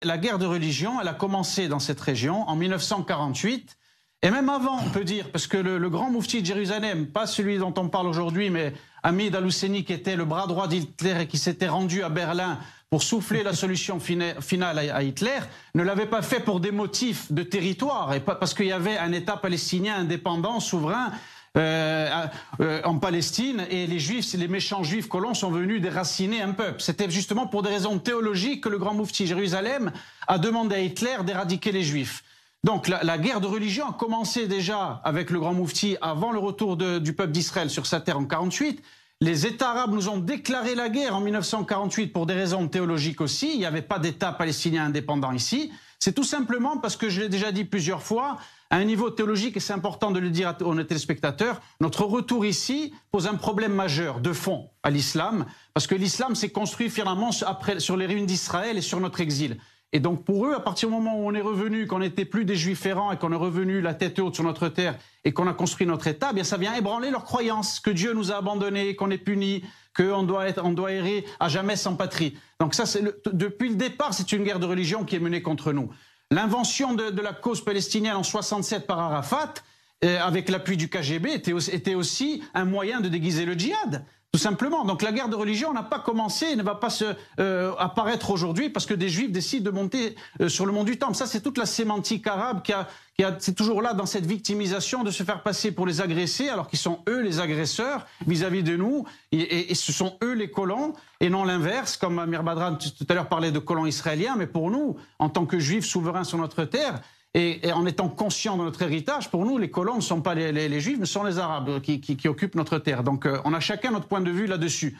La guerre de religion, elle a commencé dans cette région en 1948, et même avant, on peut dire, parce que le grand moufti de Jérusalem, pas celui dont on parle aujourd'hui, mais Hamid al-Husseini, qui était le bras droit d'Hitler et qui s'était rendu à Berlin pour souffler la solution finale à Hitler, ne l'avait pas fait pour des motifs de territoire, et pas parce qu'il y avait un État palestinien indépendant, souverain, en Palestine, et les juifs, les méchants juifs colons sont venus déraciner un peuple. C'était justement pour des raisons théologiques que le grand moufti de Jérusalem a demandé à Hitler d'éradiquer les juifs. Donc la guerre de religion a commencé déjà avec le grand moufti avant le retour du peuple d'Israël sur sa terre en 48. Les États arabes nous ont déclaré la guerre en 1948 pour des raisons théologiques aussi. Il n'y avait pas d'État palestinien indépendant ici. C'est tout simplement parce que, je l'ai déjà dit plusieurs fois, à un niveau théologique, et c'est important de le dire à nos téléspectateurs, notre retour ici pose un problème majeur de fond à l'islam, parce que l'islam s'est construit finalement sur les ruines d'Israël et sur notre exil. Et donc pour eux, à partir du moment où on est revenu, qu'on n'était plus des juifs errants et qu'on est revenu la tête haute sur notre terre et qu'on a construit notre État, bien ça vient ébranler leurs croyances, que Dieu nous a abandonnés, qu'on est punis, qu'on doit errer à jamais sans patrie. Donc ça, depuis le départ, c'est une guerre de religion qui est menée contre nous. L'invention de la cause palestinienne en 67 par Arafat, avec l'appui du KGB, était aussi un moyen de déguiser le djihad. Tout simplement. Donc la guerre de religion n'a pas commencé et ne va pas apparaître aujourd'hui parce que des juifs décident de monter sur le mont du Temple. Ça, c'est toute la sémantique arabe c'est toujours là dans cette victimisation de se faire passer pour les agressés alors qu'ils sont eux les agresseurs vis-à-vis de nous et ce sont eux les colons et non l'inverse, comme Amir Badran tout à l'heure parlait de colons israéliens, mais pour nous, en tant que juifs souverains sur notre terre, et en étant conscients de notre héritage, pour nous, les colons ne sont pas les juifs, mais sont les arabes qui occupent notre terre. Donc on a chacun notre point de vue là-dessus.